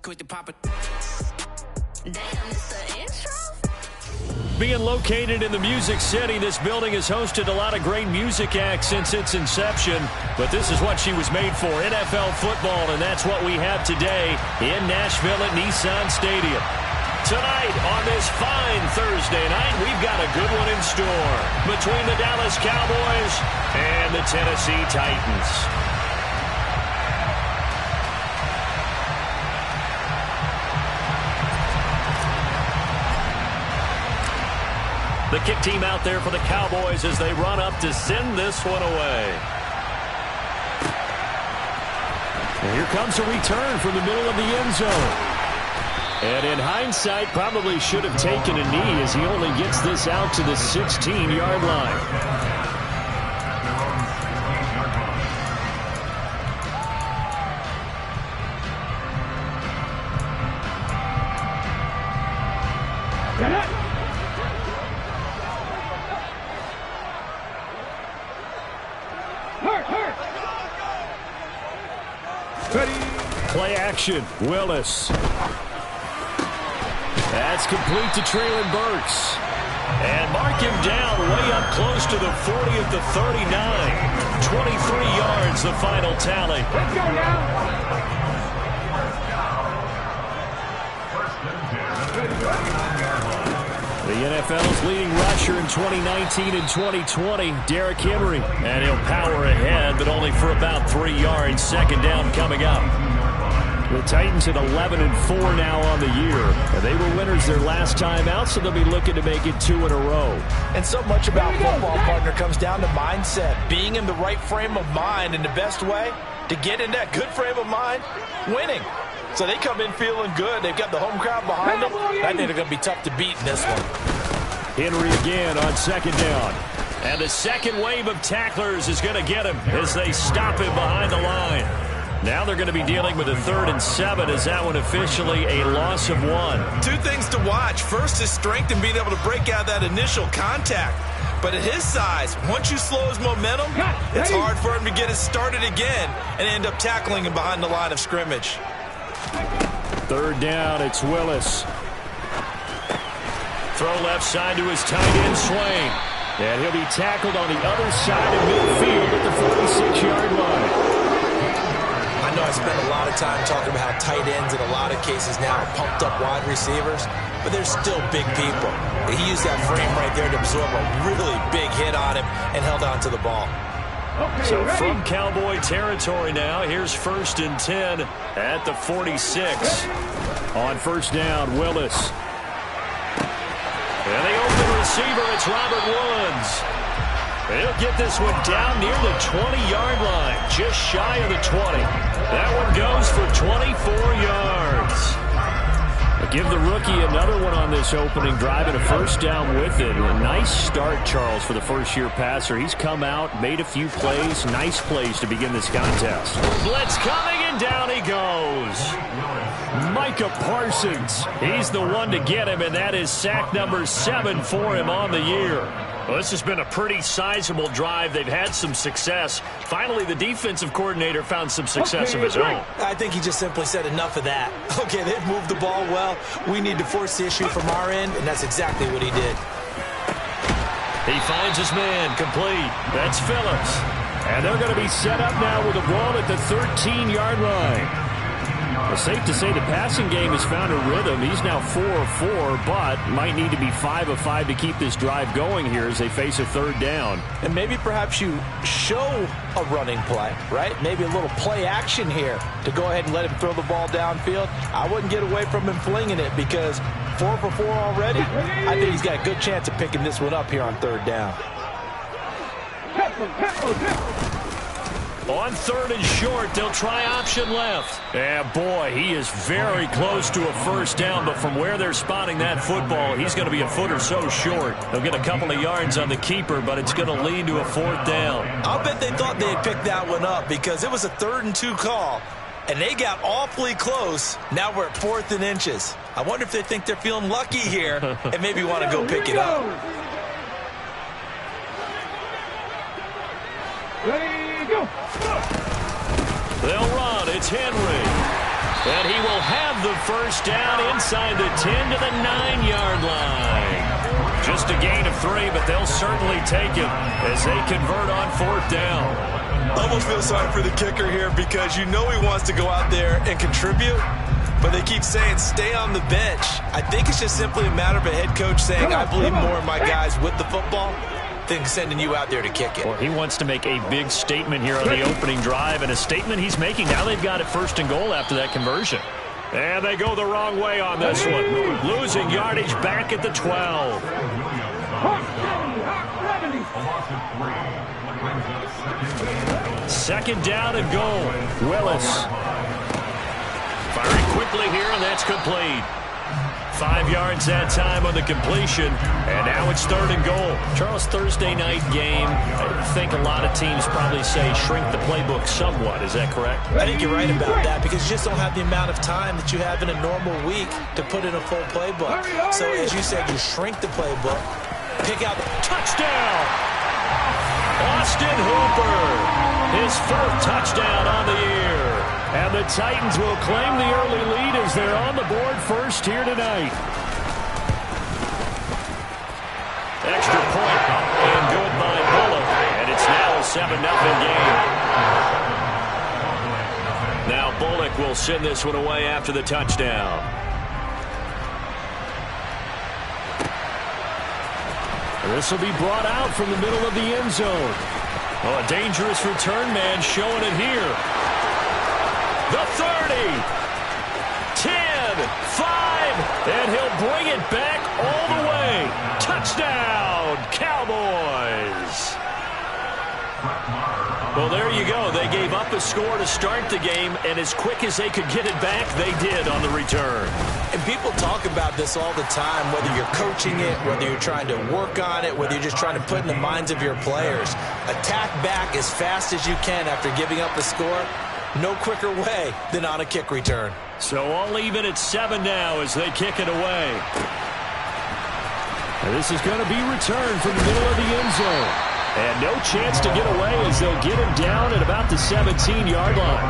Quit the pop it. Damn, it's the intro? Being located in the Music City, this building has hosted a lot of great music acts since its inception. But this is what she was made for, NFL football, and that's what we have today in Nashville at Nissan Stadium. Tonight, on this fine Thursday night, we've got a good one in store between the Dallas Cowboys and the Tennessee Titans. The kick team out there for the Cowboys as they run up to send this one away. And here comes a return from the middle of the end zone. And in hindsight, probably should have taken a knee as he only gets this out to the 16-yard line. Play action, Willis. That's complete to Treylon Burks. And mark him down way up close to the 40 at the 39. 23 yards, the final tally. Let's go now. The NFL's leading rusher in 2019 and 2020, Derrick Henry. And he'll power ahead, but only for about 3 yards. Second down coming up. The Titans at 11-4 now on the year. And they were winners their last time out, so they'll be looking to make it 2 in a row. And so much about football, partner, comes down to mindset. Being in the right frame of mind, and the best way to get in that good frame of mind, winning. So they come in feeling good. They've got the home crowd behind them. I think they're going to be tough to beat in this one. Henry again on second down. And the second wave of tacklers is going to get him as they stop him behind the line. Now they're going to be dealing with a 3rd and 7 as that one officially a loss of 1. Two things to watch. First, his strength and being able to break out that initial contact. But at his size, once you slow his momentum, it's hard for him to get it started again and end up tackling him behind the line of scrimmage. 3rd down, it's Willis. Throw left side to his tight end, Swain. And he'll be tackled on the other side of midfield at the 46-yard line. I know I spent a lot of time talking about how tight ends in a lot of cases now are pumped up wide receivers, but they're still big people. He used that frame right there to absorb a really big hit on him and held on to the ball. So from Cowboy territory now, here's 1st and 10 at the 46. On 1st down, Willis. And the open receiver, it's Robert Woods. He'll get this one down near the 20-yard line, just shy of the 20. That one goes for 24 yards. Give the rookie another one on this opening drive and a 1st down with it. A nice start, Charles, for the first-year passer. He's come out, made a few plays, nice plays to begin this contest. Blitz coming, and down he goes. Micah Parsons, he's the one to get him, and that is sack number 7 for him on the year. Well, this has been a pretty sizable drive. They've had some success. Finally, the defensive coordinator found some success of his own. I think he just simply said enough of that. Okay, they've moved the ball well. We need to force the issue from our end, and that's exactly what he did. He finds his man complete. That's Phillips. And they're going to be set up now with the ball at the 13-yard line. It's safe to say the passing game has found a rhythm. He's now 4 of 4, but might need to be 5 of 5 to keep this drive going here as they face a 3rd down. And maybe perhaps you show a running play, right? Maybe a little play action here to go ahead and let him throw the ball downfield. I wouldn't get away from him flinging it because 4 for 4 already. I think he's got a good chance of picking this one up here on 3rd down. On 3rd and short, they'll try option left. Yeah, boy, he is very close to a 1st down, but from where they're spotting that football, he's going to be a foot or so short. They'll get a couple of yards on the keeper, but it's going to lead to a 4th down. I'll bet they thought they had picked that one up because it was a 3rd and 2 call, and they got awfully close. Now we're at 4th and inches. I wonder if they think they're feeling lucky here and maybe want to go pick it up. Ready, go. They'll run. It's Henry. And he will have the first down inside the 10 to the 9-yard line. Just a gain of 3, but they'll certainly take it as they convert on 4th down. Almost feel sorry for the kicker here because you know he wants to go out there and contribute, but they keep saying stay on the bench. I think it's just simply a matter of a head coach saying I believe more in my guys with the football than sending you out there to kick it. Well, he wants to make a big statement here on the opening drive, and a statement he's making. Now they've got it 1st and goal after that conversion. And they go the wrong way on this one. Losing yardage back at the 12. Second down and goal. Willis firing quickly here, and that's complete. 5 yards that time on the completion, and now it's 3rd and goal. Charles, Thursday night game, I think a lot of teams probably say shrink the playbook somewhat. Is that correct? I think you're right about that because you just don't have the amount of time that you have in a normal week to put in a full playbook. So as you said, you shrink the playbook, pick out the touchdown. Austin Hooper, his 4th touchdown on the year. And the Titans will claim the early lead as they're on the board first here tonight. Extra point and good by Bullock. And it's now a 7-0 game. Now Bullock will send this one away after the touchdown. This will be brought out from the middle of the end zone. Oh, a dangerous return man showing it here. The 30, 10, 5, and he'll bring it back all the way. Touchdown, Cowboys. Well, there you go. They gave up a score to start the game, and as quick as they could get it back, they did on the return. And people talk about this all the time, whether you're coaching it, whether you're trying to work on it, whether you're just trying to put in the minds of your players. Attack back as fast as you can after giving up a score. No quicker way than on a kick return. So all even at 7 now as they kick it away. And this is going to be returned from the middle of the end zone. And no chance to get away as they'll get him down at about the 17-yard line.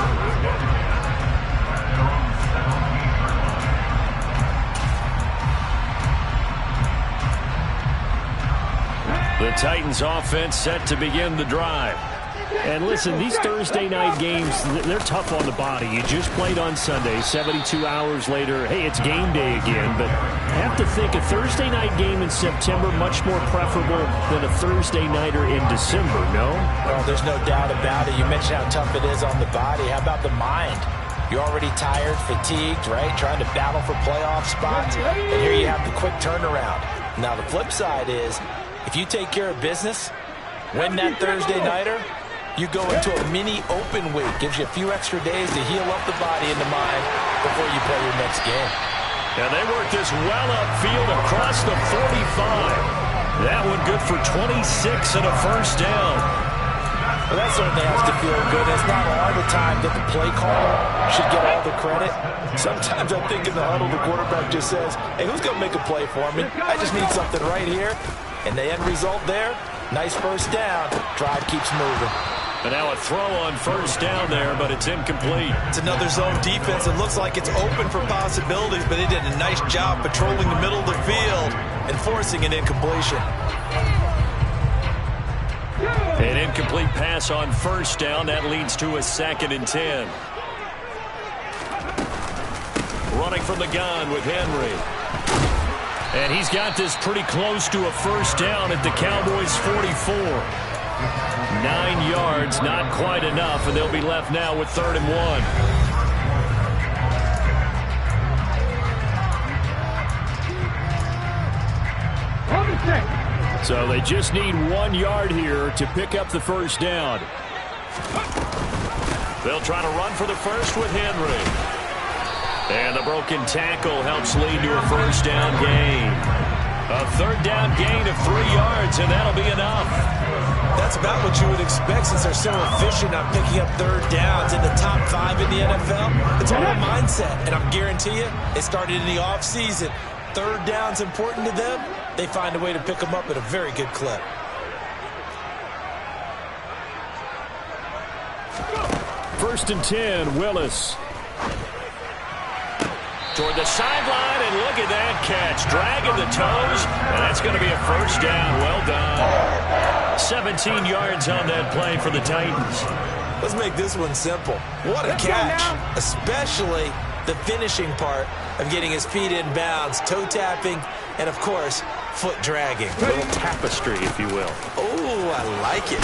The Titans offense set to begin the drive. And listen, these Thursday night games, they're tough on the body. You just played on Sunday, 72 hours later, hey, it's game day again. But I have to think a Thursday night game in September much more preferable than a Thursday nighter in December, no? Well, there's no doubt about it. You mentioned how tough it is on the body. How about the mind? You're already tired, fatigued, right? Trying to battle for playoff spots. And here you have the quick turnaround. Now, the flip side is, if you take care of business, win that Thursday nighter, you go into a mini open week. Gives you a few extra days to heal up the body and the mind before you play your next game. And they work this well upfield across the 45. That one good for 26 and a first down. Well, that certainly has to feel good. It's not all the time that the play caller should get all the credit. Sometimes I think in the huddle, the quarterback just says, hey, who's going to make a play for me? I just need something right here. And the end result there, nice first down. Drive keeps moving. And now a throw on first down there, but it's incomplete. It's another zone defense. It looks like it's open for possibilities, but they did a nice job patrolling the middle of the field and forcing an incompletion. An incomplete pass on first down. That leads to a 2nd and 10. Running from the gun with Henry. And he's got this pretty close to a first down at the Cowboys' 44. 9 yards, not quite enough, and they'll be left now with 3rd and 1. So they just need 1 yard here to pick up the first down. They'll try to run for the first with Henry. And the broken tackle helps lead to a first down gain. A 3rd down gain of 3 yards, and that'll be enough. That's about what you would expect since they're so efficient on picking up 3rd downs in the top 5 in the NFL. It's all a mindset, and I guarantee you, it started in the offseason. 3rd down's important to them. They find a way to pick them up at a very good clip. First and 10, Willis. toward the sideline, and look at that catch. Dragging the toes, and that's going to be a first down. Well done. 17 yards on that play for the Titans. Let's make this one simple. What a catch, especially the finishing part of getting his feet in bounds, toe tapping, and, of course, foot dragging. A little tapestry, if you will. Oh, I like it.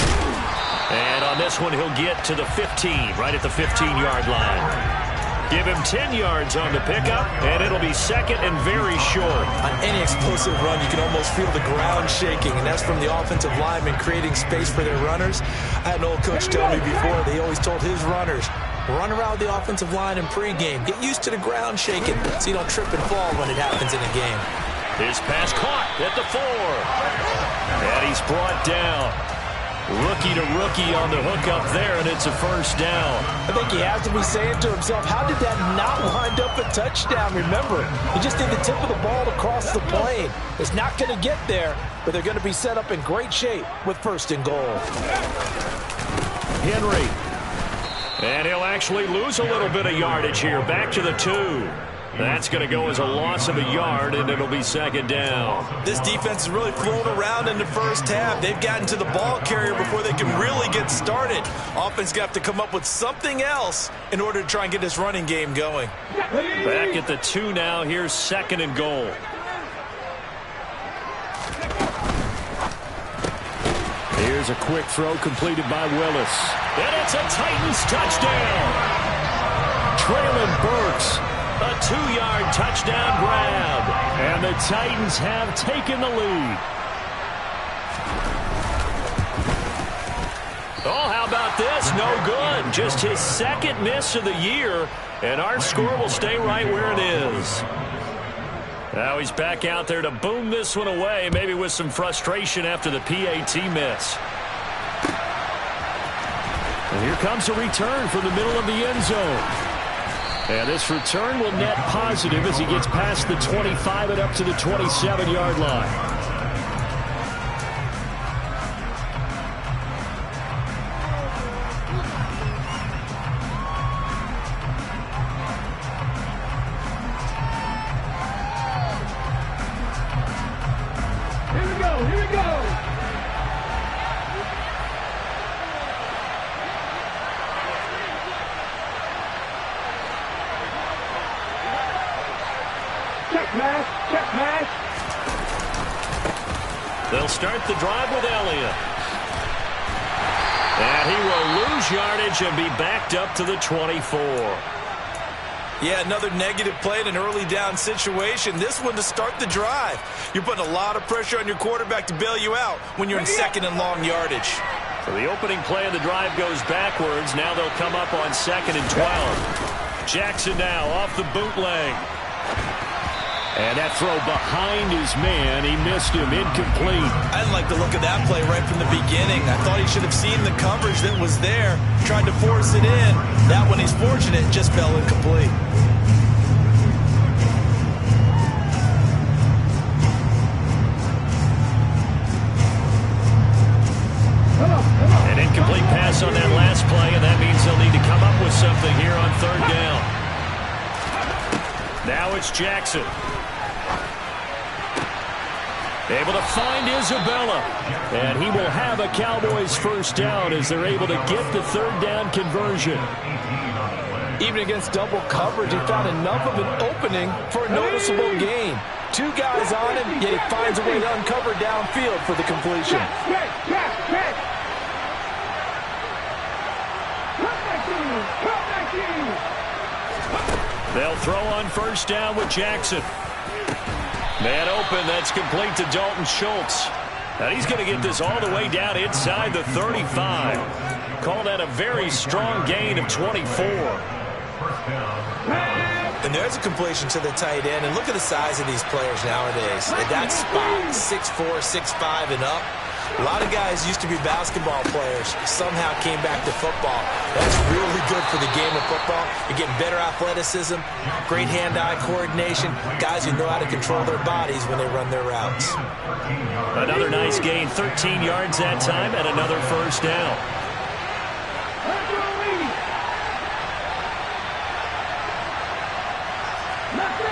And on this one, he'll get to the 15, right at the 15-yard line. Give him 10 yards on the pickup, and it'll be second and very short. On any explosive run, you can almost feel the ground shaking, and that's from the offensive linemen creating space for their runners. I had an old coach tell me before, they always told his runners, run around the offensive line in pregame. Get used to the ground shaking so you don't trip and fall when it happens in a game. His pass caught at the 4. And he's brought down. Rookie to rookie on the hook up there, and it's a first down. I think he has to be saying to himself, how did that not wind up a touchdown? Remember, he just did the tip of the ball across the plane. It's not going to get there, but they're going to be set up in great shape with first and goal. Henry. And he'll actually lose a little bit of yardage here. Back to the 2. That's going to go as a loss of a yard, and it'll be second down. This defense has really flown around in the first half. They've gotten to the ball carrier before they can really get started. Offense got to come up with something else in order to try and get this running game going. Back at the 2 now. Here's second and goal. Here's a quick throw completed by Willis. And it's a Titans touchdown. Traylon Burks. A 2-yard touchdown grab. And the Titans have taken the lead. Oh, how about this? No good. Just his second miss of the year. And our score will stay right where it is. Now he's back out there to boom this one away, maybe with some frustration after the PAT miss. And here comes a return from the middle of the end zone. And this return will net positive as he gets past the 25 and up to the 27-yard line. Here we go. Check pass. They'll start the drive with Elliott. And he will lose yardage and be backed up to the 24. Yeah, another negative play in an early down situation. This one to start the drive. You're putting a lot of pressure on your quarterback to bail you out when you're in second and long yardage. So the opening play of the drive goes backwards. Now they'll come up on second and 12. Jackson now off the bootleg. And that throw behind his man, he missed him, incomplete. I didn't like the look of that play right from the beginning. I thought he should have seen the coverage that was there, tried to force it in. That one, he's fortunate, just fell incomplete. An incomplete pass on that last play, and that means they'll need to come up with something here on third down. Now it's Jackson. Able to find Isabella. And he will have a Cowboys first down as they're able to get the third down conversion. Even against double coverage, he found enough of an opening for a noticeable gain. 2 guys on him, yet he finds a way to uncover downfield for the completion. They'll throw on first down with Jackson. Man open, that's complete to Dalton Schultz. And he's going to get this all the way down inside the 35. Call that a very strong gain of 24. And there's a completion to the tight end. And look at the size of these players nowadays. At that spot, 6'4", 6'5", and up. A lot of guys used to be basketball players, somehow came back to football. That's really good for the game of football. You're getting better athleticism, great hand-eye coordination, guys who know how to control their bodies when they run their routes. Another nice gain, 13 yards that time, and another first down. Let's go.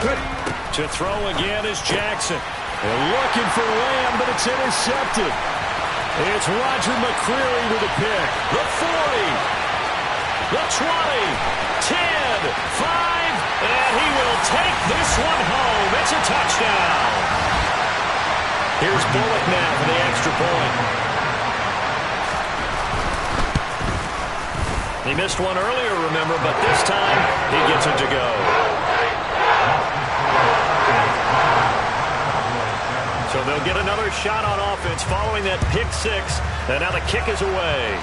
To throw again is Jackson. They're looking for Lamb, but it's intercepted. It's Roger McCreary with a pick. The 40. The 20. 10. 5. And he will take this one home. It's a touchdown. Here's Bullock now for the extra point. He missed one earlier, remember, but this time he gets it to go. So they'll get another shot on offense following that pick six. And now the kick is away.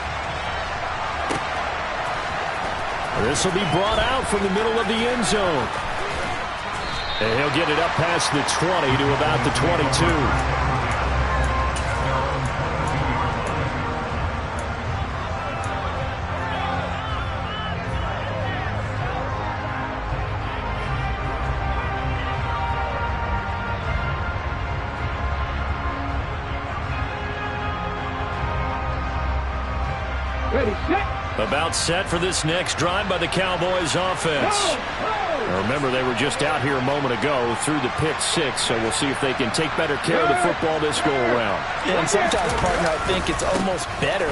This will be brought out from the middle of the end zone. And he'll get it up past the 20 to about the 22. Ready, set. About set for this next drive by the Cowboys offense. Now remember, they were just out here a moment ago through the pick six, so we'll see if they can take better care of the football this go around. And sometimes, partner, I think it's almost better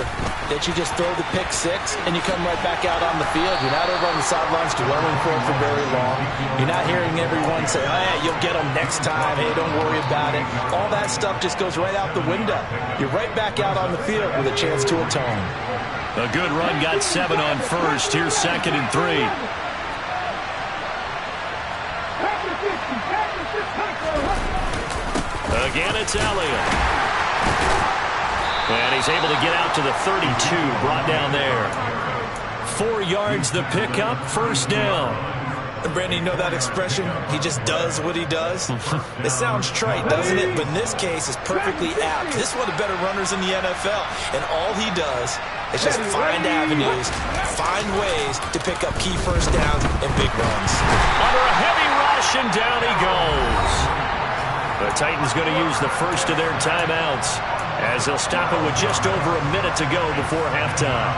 that you just throw the pick six and you come right back out on the field. You're not over on the sidelines dwelling for it for very long. You're not hearing everyone say, oh, yeah, you'll get them next time. Hey, don't worry about it. All that stuff just goes right out the window. You're right back out on the field with a chance to atone. A good run got 7 on first. Here's 2nd and 3. Again, it's Elliott. And he's able to get out to the 32, brought down there. 4 yards the pickup, first down. And Brandon, you know that expression? He just does what he does. It sounds trite, doesn't it? But in this case, it's perfectly apt. This is one of the better runners in the NFL. And all he does is just find avenues, find ways to pick up key first downs and big runs. Under a heavy rush, and down he goes. The Titans going to use the first of their timeouts as they'll stop it with just over a minute to go before halftime.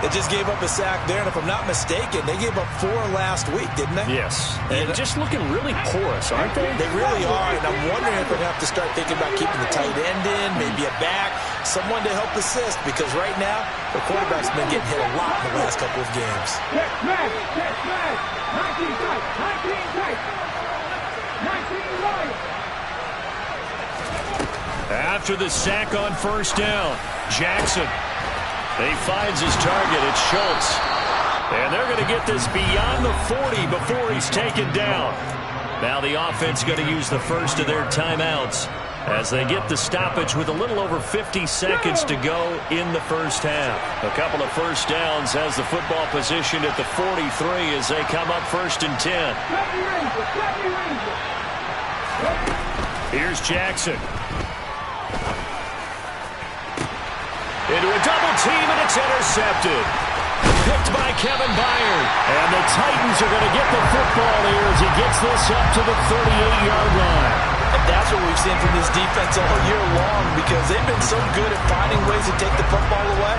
They just gave up a sack there, and if I'm not mistaken, they gave up 4 last week, didn't they? Yes. And just looking really porous, aren't they? They really are, and I'm wondering if they're going to have to start thinking about keeping the tight end in, maybe a back, someone to help assist, because right now, the quarterback's been getting hit a lot in the last couple of games. Check smash, 19 tight, 19 tight, 19 right. After the sack on first down, Jackson. He finds his target. It's Schultz. And they're going to get this beyond the 40 before he's taken down. Now the offense going to use the first of their timeouts as they get the stoppage with a little over 50 seconds to go in the first half. A couple of first downs has the football position at the 43 as they come up 1st and 10. Here's Jackson. Into a double team, and it's intercepted. Picked by Kevin Byard. And the Titans are going to get the football here as he gets this up to the 38-yard line. And that's what we've seen from this defense all year long, because they've been so good at finding ways to take the football away.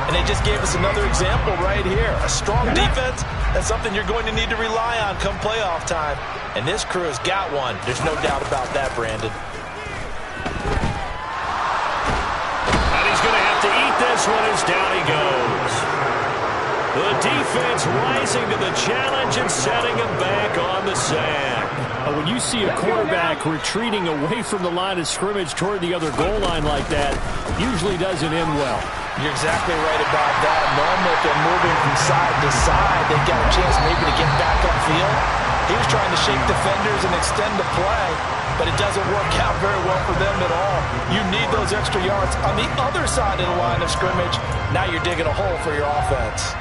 And they just gave us another example right here. A strong defense, that's something you're going to need to rely on come playoff time. And this crew has got one. There's no doubt about that, Brandon. This one is down he goes. The defense rising to the challenge and setting him back on the sack. When you see a quarterback retreating away from the line of scrimmage toward the other goal line like that, usually doesn't end well. You're exactly right about that. Normally, if they're moving from side to side, they've got a chance maybe to get back upfield. He was trying to shake defenders and extend the play, but it doesn't work out very well for them at all. You need those extra yards on the other side of the line of scrimmage. Now you're digging a hole for your offense.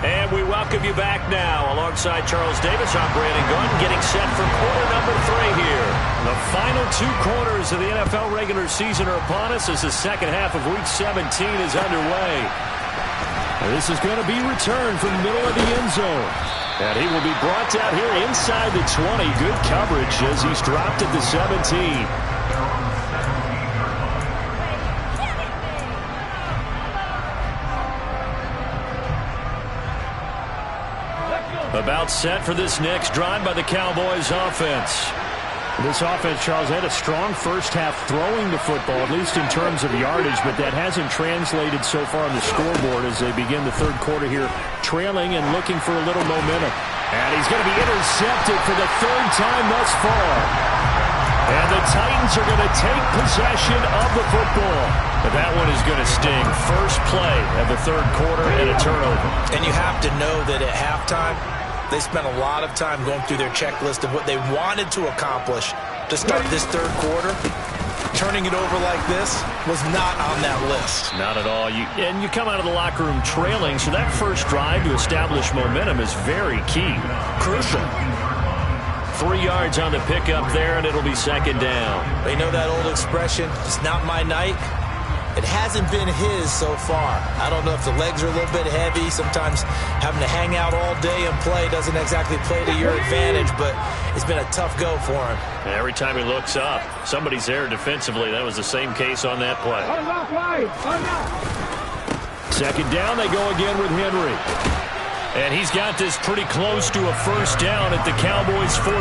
And we welcome you back now. Alongside Charles Davis, I'm Brandon Gunn, getting set for quarter number 3 here. The final 2 quarters of the NFL regular season are upon us as the second half of Week 17 is underway. This is going to be returned from the middle of the end zone. And he will be brought down here inside the 20. Good coverage as he's dropped at the 17. About set for this next drive by the Cowboys offense. This offense, Charles, had a strong first half throwing the football, at least in terms of yardage, but that hasn't translated so far on the scoreboard as they begin the third quarter here, trailing and looking for a little momentum. And he's going to be intercepted for the third time thus far. And the Titans are going to take possession of the football. But that one is going to sting. First play of the third quarter and a turnover. And you have to know that at halftime, they spent a lot of time going through their checklist of what they wanted to accomplish to start this third quarter. Turning it over like this was not on that list. Not at all. And you come out of the locker room trailing, so that first drive to establish momentum is very key. Crucial. 3 yards on the pickup there, and it'll be second down. They know that old expression, it's not my night. It hasn't been his so far. I don't know if the legs are a little bit heavy. Sometimes having to hang out all day and play doesn't exactly play to your advantage, but it's been a tough go for him. And every time he looks up, somebody's there defensively. That was the same case on that play. Second down, they go again with Henry. And he's got this pretty close to a first down at the Cowboys' 14.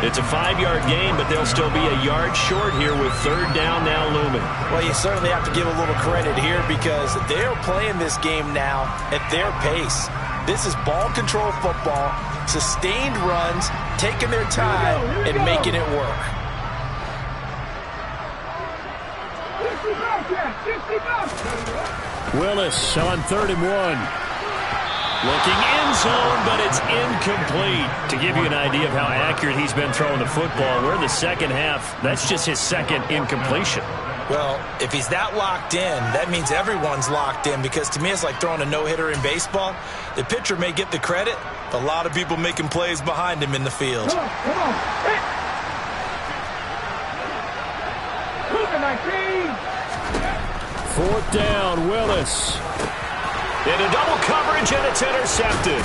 It's a 5-yard gain, but they'll still be a yard short here with third down now looming. Well, you certainly have to give a little credit here because they're playing this game now at their pace. This is ball control football, sustained runs, taking their time and making it work. Willis on 3rd and 1. Looking end zone, but it's incomplete. To give you an idea of how accurate he's been throwing the football, we're in the second half. That's just his second incompletion. Well, if he's that locked in, that means everyone's locked in because to me it's like throwing a no-hitter in baseball. The pitcher may get the credit, but a lot of people making plays behind him in the field. Come on. Hit. 4th down, Willis. Into double coverage, and it's intercepted.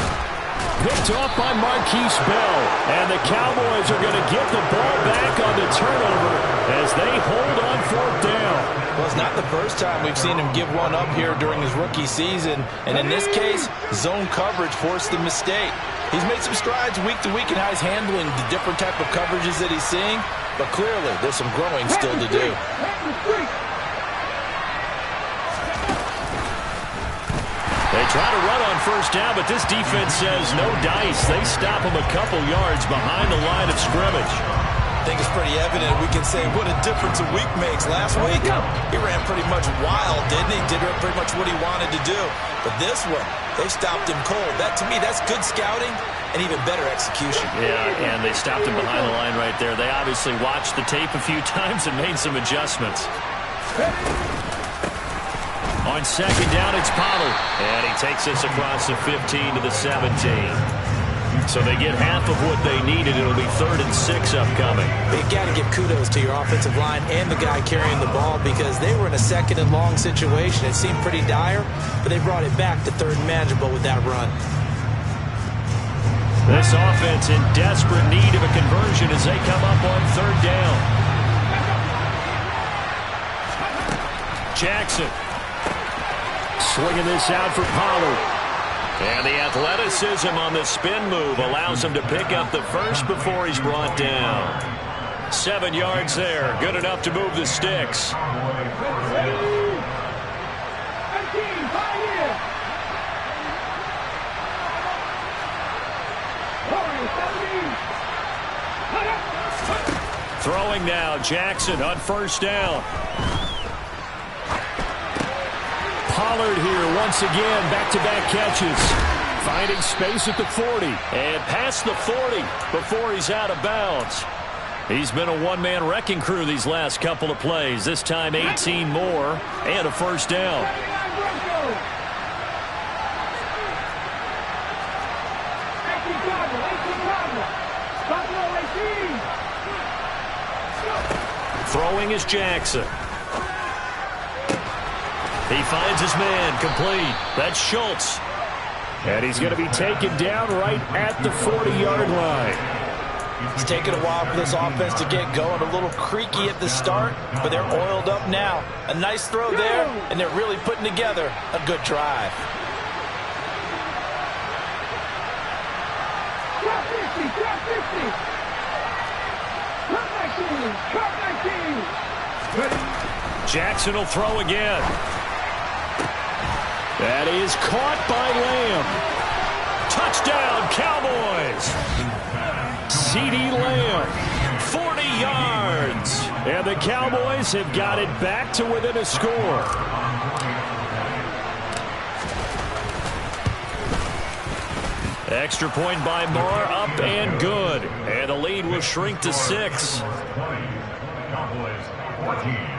Picked off by Marquise Bell. And the Cowboys are going to get the ball back on the turnover as they hold on 4th down. Well, it's not the first time we've seen him give one up here during his rookie season. And in this case, zone coverage forced the mistake. He's made some strides week to week in how he's handling the different type of coverages that he's seeing. But clearly, there's some growing still to do. They try to run on first down, but this defense says no dice. They stop him a couple yards behind the line of scrimmage. I think it's pretty evident we can say what a difference a week makes. Last week, he ran pretty much wild, didn't he? Did pretty much what he wanted to do. But this one, they stopped him cold. That, to me, that's good scouting and even better execution. Yeah, and they stopped him behind the line right there. They obviously watched the tape a few times and made some adjustments. On second down, it's Pollard. And he takes us across the 15 to the 17. So they get half of what they needed. It'll be 3rd and 6 upcoming. You've got to give kudos to your offensive line and the guy carrying the ball because they were in a 2nd and long situation. It seemed pretty dire, but they brought it back to 3rd and manageable with that run. This offense in desperate need of a conversion as they come up on 3rd down. Jackson. Swinging this out for Pollard. And the athleticism on the spin move allows him to pick up the first before he's brought down. 7 yards there. Good enough to move the sticks. Throwing now, Jackson on first down. Pollard here once again, back-to-back catches. Finding space at the 40. And past the 40 before he's out of bounds. He's been a one-man wrecking crew these last couple of plays. This time 18 more and a first down. Throwing is Jackson. He finds his man, complete. That's Schultz. And he's going to be taken down right at the 40-yard line. It's taken a while for this offense to get going. A little creaky at the start, but they're oiled up now. A nice throw there, and they're really putting together a good drive. Jackson will throw again. That is caught by Lamb. Touchdown, Cowboys. CeeDee Lamb, 40 yards. And the Cowboys have got it back to within a score. Extra point by Moore, up and good. And the lead will shrink to 6. Cowboys 14.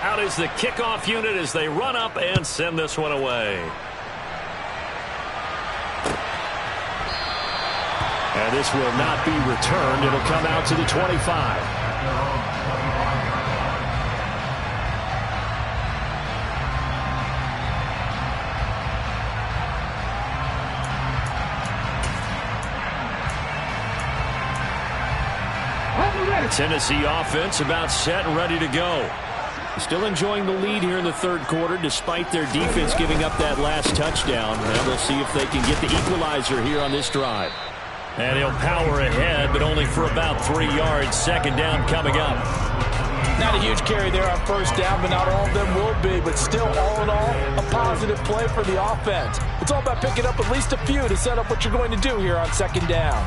Out is the kickoff unit as they run up and send this one away. And this will not be returned. It'll come out to the 25. Tennessee offense about set and ready to go. Still enjoying the lead here in the third quarter despite their defense giving up that last touchdown. And we'll see if they can get the equalizer here on this drive. And he'll power ahead, but only for about 3 yards. Second down coming up. Not a huge carry there on first down, but not all of them will be. But still, all in all, a positive play for the offense. It's all about picking up at least a few to set up what you're going to do here on second down.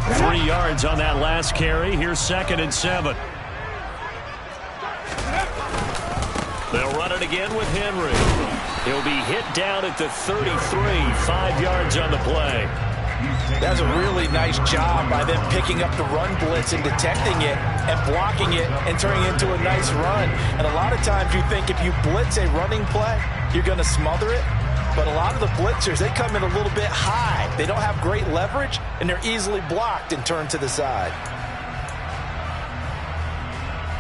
3 yards on that last carry. Here's 2nd and 7. They'll run it again with Henry. He'll be hit down at the 33. 5 yards on the play. That's a really nice job by them picking up the run blitz and detecting it and blocking it and turning it into a nice run. And a lot of times you think if you blitz a running play, you're going to smother it. But a lot of the blitzers, they come in a little bit high. They don't have great leverage, and they're easily blocked and turned to the side.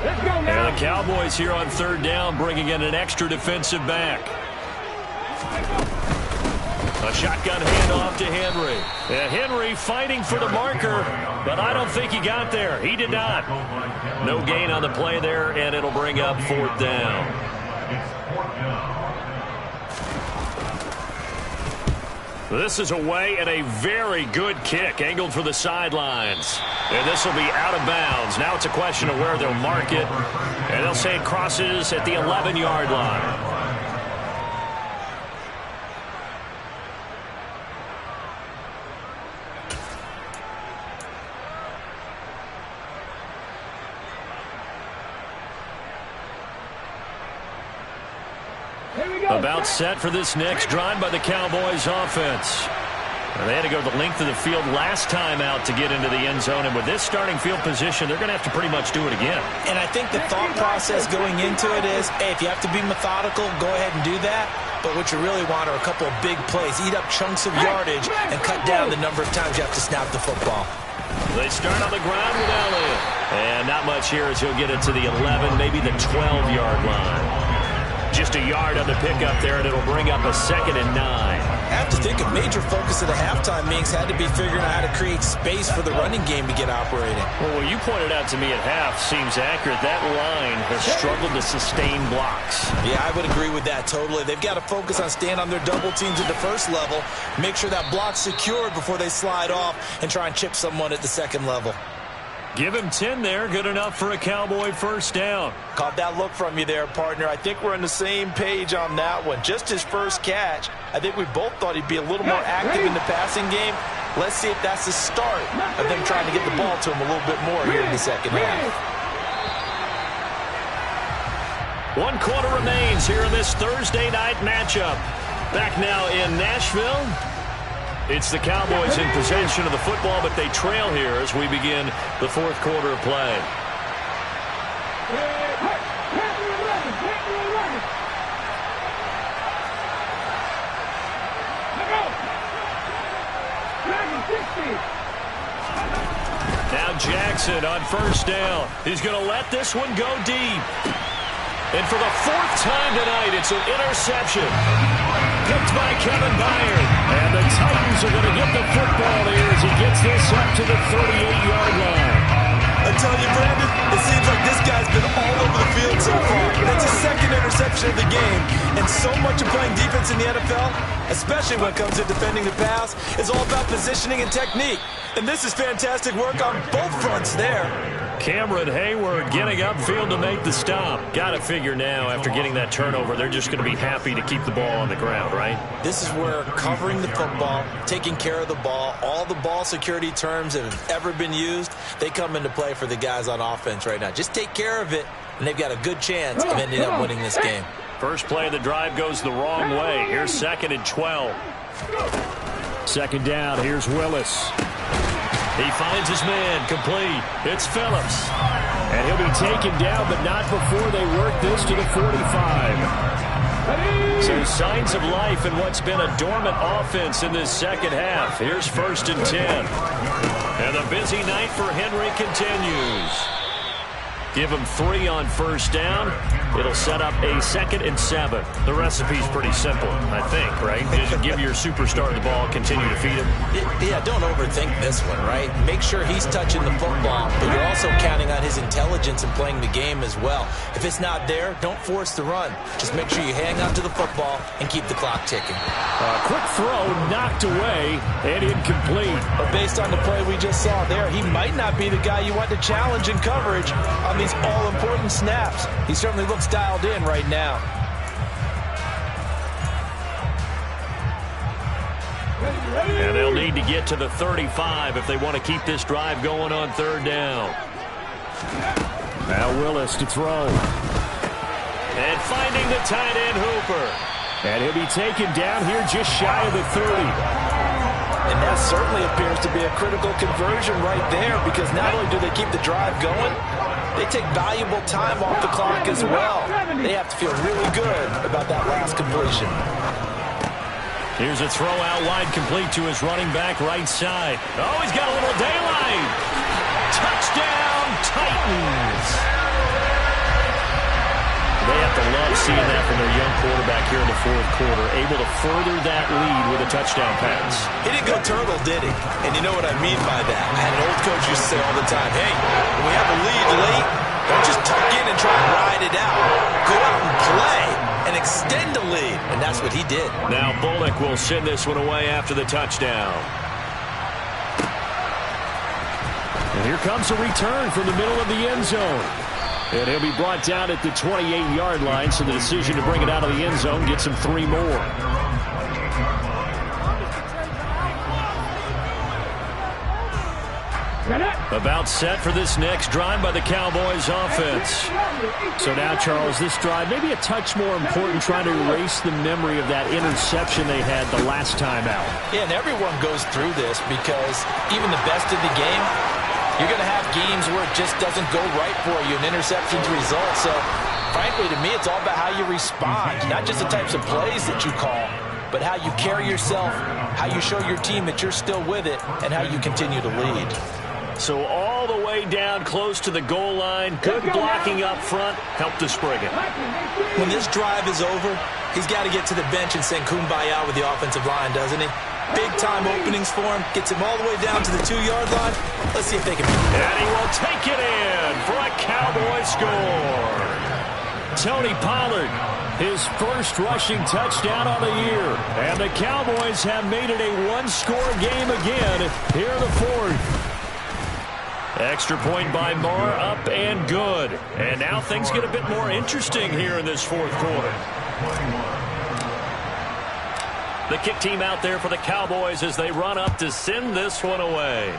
Let's go now. And the Cowboys here on third down bringing in an extra defensive back. A shotgun handoff to Henry. And Henry fighting for the marker, but I don't think he got there. He did not. No gain on the play there, and it'll bring up 4th down. This is away and a very good kick angled for the sidelines. And this will be out of bounds. Now it's a question of where they'll mark it. And they'll say it crosses at the 11-yard line. About set for this next drive by the Cowboys offense. They had to go the length of the field last time out to get into the end zone, and with this starting field position, they're going to have to pretty much do it again. And I think the thought process going into it is, hey, if you have to be methodical, go ahead and do that. But what you really want are a couple of big plays, eat up chunks of yardage, and cut down the number of times you have to snap the football. They start on the ground with Elliott. And not much here as he'll get it to the 11, maybe the 12-yard line. Just a yard on the pickup there, and it'll bring up a 2nd and 9. I have to think a major focus of the halftime meetings had to be figuring out how to create space for the running game to get operating. Well, what you pointed out to me at half seems accurate. That line has struggled to sustain blocks. Yeah, I would agree with that totally. They've got to focus on staying on their double teams at the first level, make sure that block's secured before they slide off and try and chip someone at the second level. Give him 10 there. Good enough for a Cowboy first down. Caught that look from you there, partner. I think we're on the same page on that one. Just his first catch. I think we both thought he'd be a little more active in the passing game. Let's see if that's the start of them trying to get the ball to him a little bit more here in the second half. 1 quarter remains here in this Thursday night matchup. Back now in Nashville. It's the Cowboys in possession of the football, but they trail here as we begin the 4th quarter of play. Now Jackson on first down. He's going to let this one go deep. And for the 4th time tonight, it's an interception. Picked by Kevin Byard. And the Titans are going to get the football here as he gets this up to the 38-yard line. A I'm telling you, Brandon, it seems like this guy's been all over the field so far. That's his second interception of the game. And so much of playing defense in the NFL, especially when it comes to defending the pass, is all about positioning and technique. And this is fantastic work on both fronts there. Cameron Hayward getting upfield to make the stop. Got to figure now, after getting that turnover, they're just going to be happy to keep the ball on the ground, right? This is where covering the football, taking care of the ball, all the ball security terms that have ever been used, they come into play for the guys on offense right now. Just take care of it, and they've got a good chance of ending up winning this game. First play of the drive goes the wrong way. Here's 2nd and 12. Second down, here's Willis. He finds his man, complete. It's Phillips. And he'll be taken down, but not before they work this to the 45. So signs of life in what's been a dormant offense in this second half. Here's 1st and 10. And the busy night for Henry continues. Give him 3 on first down. It'll set up a 2nd and 7. The recipe's pretty simple, I think, right? Just give your superstar the ball, continue to feed him. Yeah, don't overthink this one, right? Make sure he's touching the football, but you're also counting on his intelligence in playing the game as well. If it's not there, don't force the run. Just make sure you hang on to the football and keep the clock ticking. Quick throw, knocked away, and incomplete. But based on the play we just saw there, he might not be the guy you want to challenge in coverage on these all-important snaps. He certainly looks dialed in right now. And they'll need to get to the 35 if they want to keep this drive going on 3rd down. Now Willis to throw. And finding the tight end Hooper. And he'll be taken down here just shy of the 30. And that certainly appears to be a critical conversion right there, because not only do they keep the drive going, they take valuable time off the clock as well. They have to feel really good about that last completion. Here's a throw out wide, complete to his running back right side. Oh, he's got a little daylight. Touchdown, Titans. They have to love seeing that from their young quarterback here in the 4th quarter, able to further that lead with a touchdown pass. He didn't go turtle, did he? And you know what I mean by that. I had an old coach used to say all the time, hey, when we have a lead late, don't just tuck in and try and ride it out. Go out and play and extend the lead. And that's what he did. Now Bullock will send this one away after the touchdown. And here comes a return from the middle of the end zone. And he'll be brought down at the 28-yard line, so the decision to bring it out of the end zone gets him 3 more. About set for this next drive by the Cowboys offense. So now, Charles, this drive maybe a touch more important, trying to erase the memory of that interception they had the last time out. Yeah, and everyone goes through this, because even the best in the game, you're going to have games where it just doesn't go right for you, and interceptions result. So, frankly, to me, it's all about how you respond, not just the types of plays that you call, but how you carry yourself, how you show your team that you're still with it, and how you continue to lead. So all the way down close to the goal line, good blocking up front, helped to spring it. When this drive is over, he's got to get to the bench and sing Kumbaya with the offensive line, doesn't he? Big-time openings for him. Gets him all the way down to the 2-yard line. Let's see if they can... And he will take it in for a Cowboy score. Tony Pollard, his first rushing touchdown on the year. And the Cowboys have made it a 1-score game again here in the 4th. Extra point by Marr, up and good. And now things get a bit more interesting here in this 4th quarter. The kick team out there for the Cowboys as they run up to send this one away.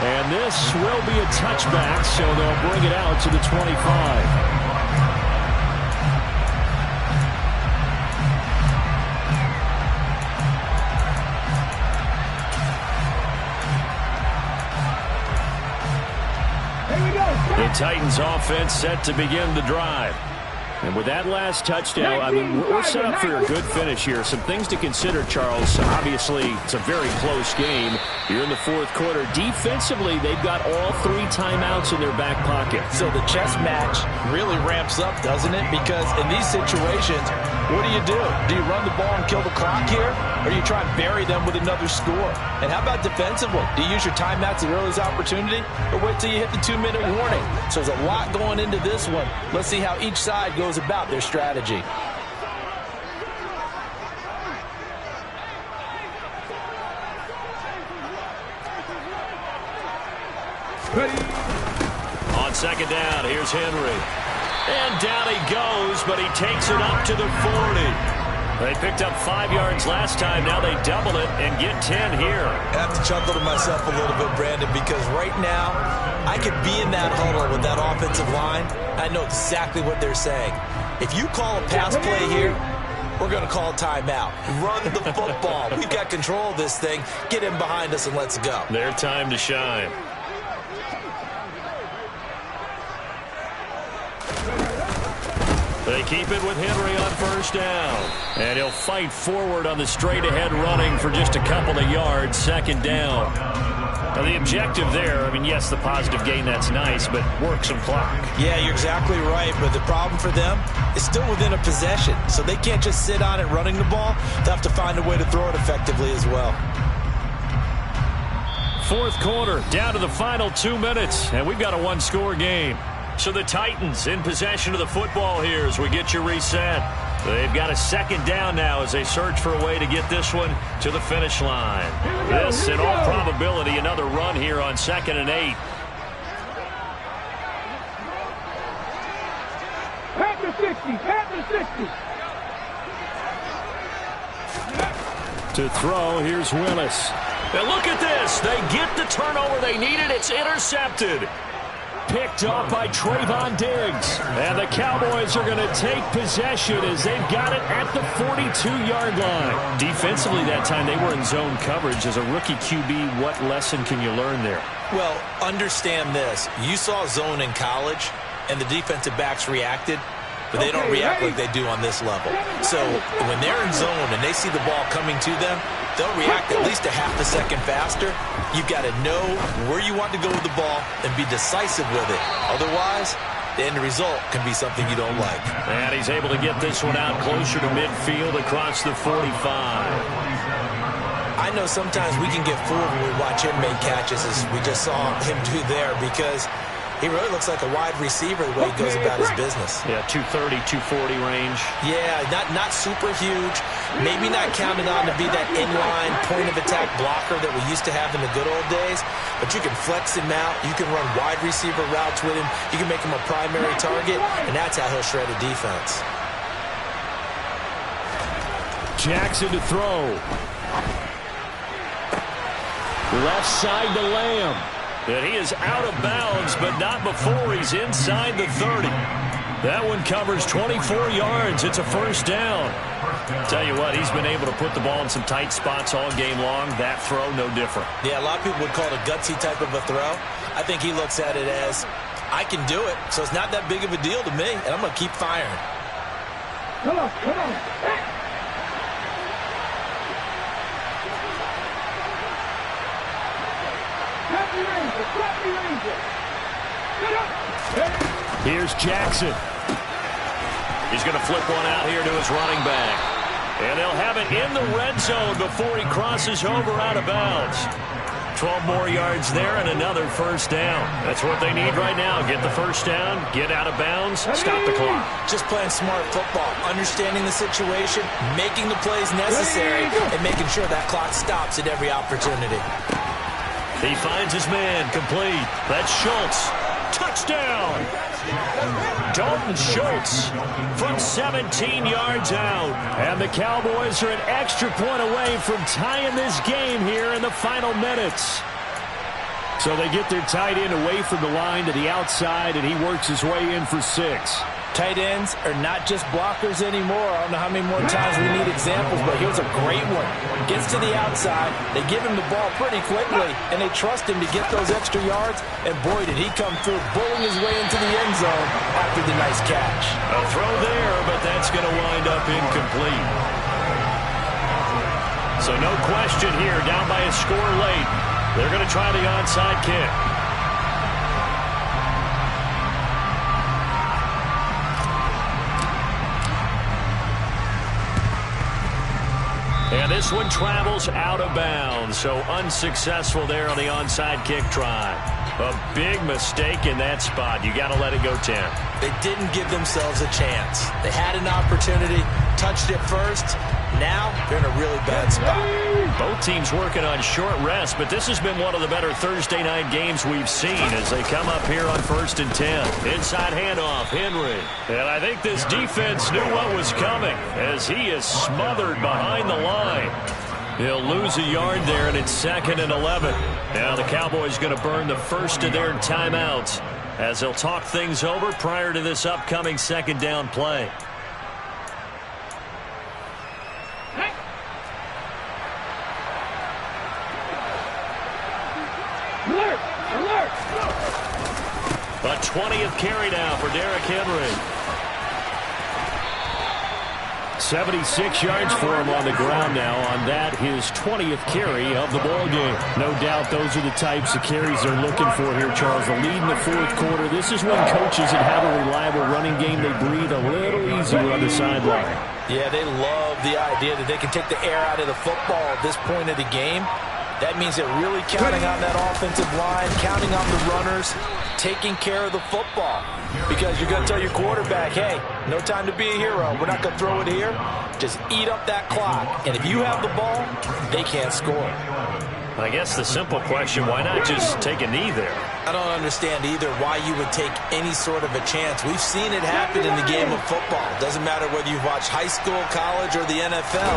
And this will be a touchback, so they'll bring it out to the 25. The Titans offense set to begin the drive. And with that last touchdown, I mean, we're set up for a good finish here. Some things to consider, Charles. Obviously, it's a very close game. You're in the fourth quarter. Defensively, they've got all 3 timeouts in their back pocket. So the chess match really ramps up, doesn't it? Because in these situations, what do? Do you run the ball and kill the clock here? Or do you try and bury them with another score? And how about defensively? Do you use your timeouts at the earliest opportunity? Or wait till you hit the 2-minute warning? So there's a lot going into this one. Let's see how each side goes about their strategy. On second down, here's Henry. And down he goes, but he takes it up to the 40. They picked up 5 yards last time. Now they double it and get 10 here. I have to chuckle to myself a little bit, Brandon, because right now I could be in that huddle with that offensive line. I know exactly what they're saying. If you call a pass play here, we're going to call a timeout. Run the football. We've got control of this thing. Get in behind us and let's go. Their time to shine. They keep it with Henry on first down. And he'll fight forward on the straight-ahead running for just a couple of yards. Second down. Now, the objective there, I mean, yes, the positive gain, that's nice, but work some clock. Yeah, you're exactly right, but the problem for them is still within a possession, so they can't just sit on it running the ball. They'll have to find a way to throw it effectively as well. Fourth quarter, down to the final 2 minutes, and we've got a one-score game. So the Titans in possession of the football here as we get you reset. They've got a second down now as they search for a way to get this one to the finish line. This, in all probability, another run here on 2nd and 8. Panther 60, Panther 60. To throw, here's Willis. And look at this. They get the turnover they needed. It's intercepted. Picked off by Trayvon Diggs. And the Cowboys are going to take possession as they've got it at the 42-yard line. Defensively that time, they were in zone coverage. As a rookie QB, what lesson can you learn there? Well, understand this. You saw zone in college, and the defensive backs reacted, but they don't react like they do on this level. So when they're in zone and they see the ball coming to them, they'll react at least a half a second faster. You've got to know where you want to go with the ball and be decisive with it. Otherwise, the end result can be something you don't like. And he's able to get this one out closer to midfield across the 45. I know sometimes we can get fooled when we watch him make catches, as we just saw him do there, because he really looks like a wide receiver the way he goes about his business. Yeah, 230, 240 range. Yeah, not super huge. Maybe not counted on to be that inline point-of-attack blocker that we used to have in the good old days. But you can flex him out. You can run wide receiver routes with him. You can make him a primary target, and that's how he'll shred a defense. Jackson to throw. Left side to Lamb. And he is out of bounds, but not before he's inside the 30. That one covers 24 yards. It's a first down. Tell you what, he's been able to put the ball in some tight spots all game long. That throw, no different. Yeah, a lot of people would call it a gutsy type of a throw. I think he looks at it as, I can do it, so it's not that big of a deal to me, and I'm going to keep firing. Come on, come on. Here's Jackson. He's going to flip one out here to his running back. And they'll have it in the red zone before he crosses over out of bounds. 12 more yards there and another first down. That's what they need right now. Get the first down, get out of bounds, stop the clock. Just playing smart football, understanding the situation, making the plays necessary, and making sure that clock stops at every opportunity. He finds his man, complete. That's Schultz. Touchdown! Dalton Schultz from 17 yards out. And the Cowboys are an extra point away from tying this game here in the final minutes. So they get their tight end away from the line to the outside, and he works his way in for 6. Tight ends are not just blockers anymore. I don't know how many more times we need examples, but here's a great one. Gets to the outside, they give him the ball pretty quickly, and they trust him to get those extra yards, and boy, did he come through, bulling his way into the end zone after the nice catch. A throw there, but that's going to wind up incomplete. So no question here, down by a score late. They're going to try the onside kick. And this one travels out of bounds, so unsuccessful there on the onside kick try. A big mistake in that spot. You got to let it go 10. They didn't give themselves a chance. They had an opportunity, touched it first. Now they're in a really bad spot. Both teams working on short rest, but this has been one of the better Thursday night games we've seen as they come up here on 1st and 10. Inside handoff, Henry. And I think this defense knew what was coming as he is smothered behind the line. He'll lose a yard there, and it's 2nd and 11. Now the Cowboys going to burn the first of their timeouts as they'll talk things over prior to this upcoming 2nd down play. A 20th carry now for Derrick Henry. 76 yards for him on the ground now on that, his 20th carry of the ball game. No doubt those are the types of carries they're looking for here, Charles. The lead in the 4th quarter. This is when coaches that have a reliable running game, they breathe a little easier on the sideline. Yeah, they love the idea that they can take the air out of the football at this point of the game. That means they're really counting on that offensive line, counting on the runners, taking care of the football. Because you're going to tell your quarterback, hey, no time to be a hero. We're not going to throw it here. Just eat up that clock. And if you have the ball, they can't score. I guess the simple question, why not just take a knee there? I don't understand either why you would take any sort of a chance. We've seen it happen in the game of football. Doesn't matter whether you've watched high school, college, or the NFL.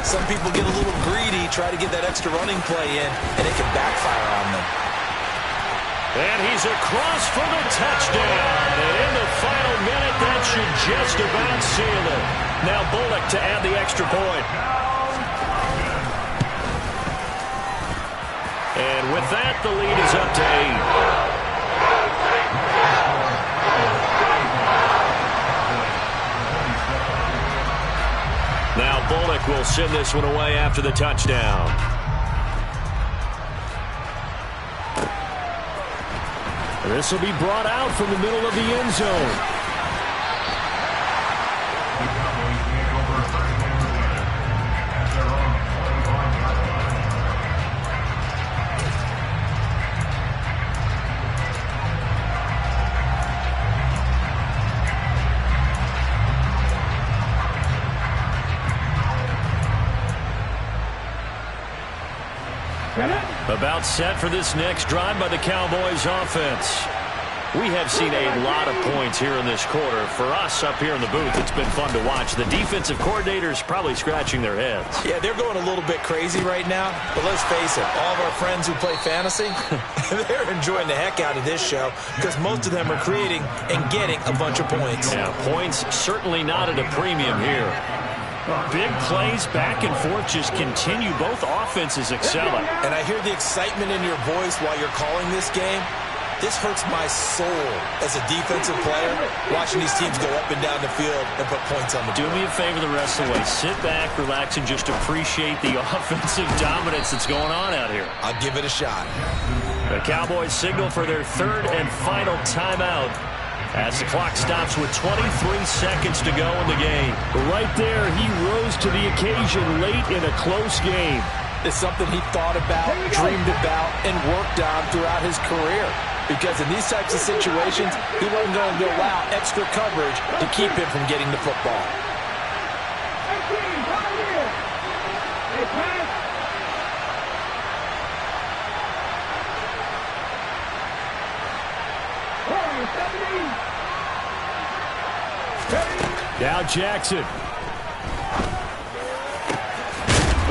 Some people get a little greedy, try to get that extra running play in, and it can backfire on them. And he's across for the touchdown. And in the final minute, that should just about seal it. Now Bullock to add the extra point. And with that, the lead is up to 8. Now Bullock will send this one away after the touchdown. This will be brought out from the middle of the end zone. About set for this next drive by the Cowboys offense. We have seen a lot of points here in this quarter. For us up here in the booth, it's been fun to watch. The defensive coordinators probably scratching their heads. Yeah, they're going a little bit crazy right now. But let's face it, all of our friends who play fantasy, they're enjoying the heck out of this show because most of them are creating and getting a bunch of points. Yeah, points certainly not at a premium here. Big plays back and forth just continue. Both offenses excelling. And I hear the excitement in your voice while you're calling this game. This hurts my soul as a defensive player, watching these teams go up and down the field and put points on the board. Do me a favor the rest of the way. Sit back, relax, and just appreciate the offensive dominance that's going on out here. I'll give it a shot. The Cowboys signal for their 3rd and final timeout as the clock stops with 23 seconds to go in the game. Right there, he rose to the occasion late in a close game. It's something he thought about, dreamed about, and worked on throughout his career. Because in these types of situations, he wasn't going to allow extra coverage to keep him from getting the football. Now Jackson.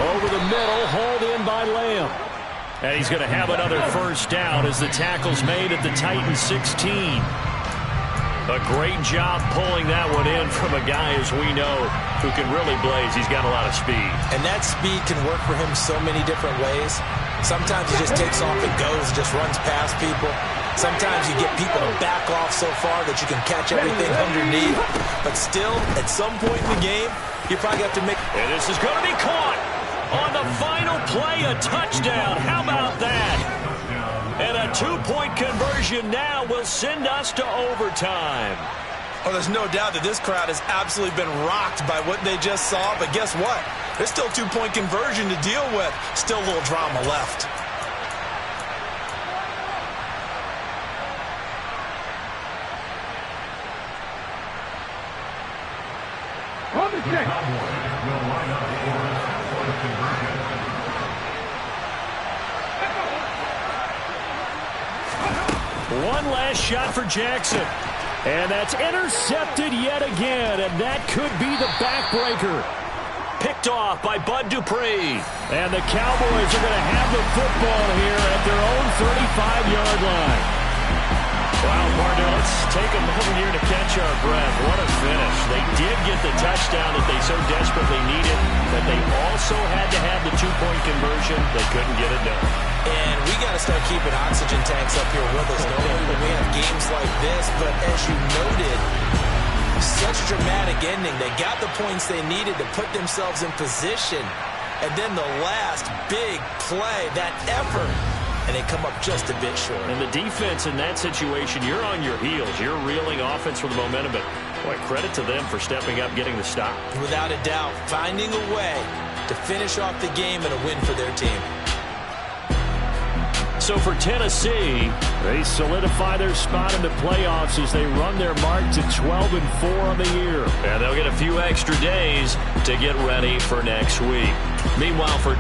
Over the middle, hauled in by Lamb. And he's going to have another first down as the tackle's made at the Titans 16. A great job pulling that one in from a guy, as we know, who can really blaze. He's got a lot of speed. And that speed can work for him so many different ways. Sometimes he just takes off and goes, just runs past people. Sometimes you get people to back off so far that you can catch everything underneath. But still, at some point in the game, you probably have to make... And this is going to be caught on the final play, a touchdown. How about that? And a two-point conversion now will send us to overtime. Oh, there's no doubt that this crowd has absolutely been rocked by what they just saw. But guess what? There's still two-point conversion to deal with. Still a little drama left. On the check. One last shot for Jackson. And that's intercepted yet again, and that could be the backbreaker. Picked off by Bud Dupree. And the Cowboys are going to have the football here at their own 35-yard line. Wow, partner, let's take a moment here to catch our breath. What a finish. They did get the touchdown that they so desperately needed, but they also had to have the two-point conversion. They couldn't get it done. And we got to start keeping oxygen tanks up here with us, normally when we have games like this. But as you noted, such a dramatic ending. They got the points they needed to put themselves in position. And then the last big play, that effort, and they come up just a bit short. And the defense in that situation, you're on your heels. You're reeling offense for the momentum. But, boy, credit to them for stepping up, getting the stop. Without a doubt, finding a way to finish off the game and a win for their team. So for Tennessee, they solidify their spot in the playoffs as they run their mark to 12-4 on the year. And they'll get a few extra days to get ready for next week. Meanwhile, for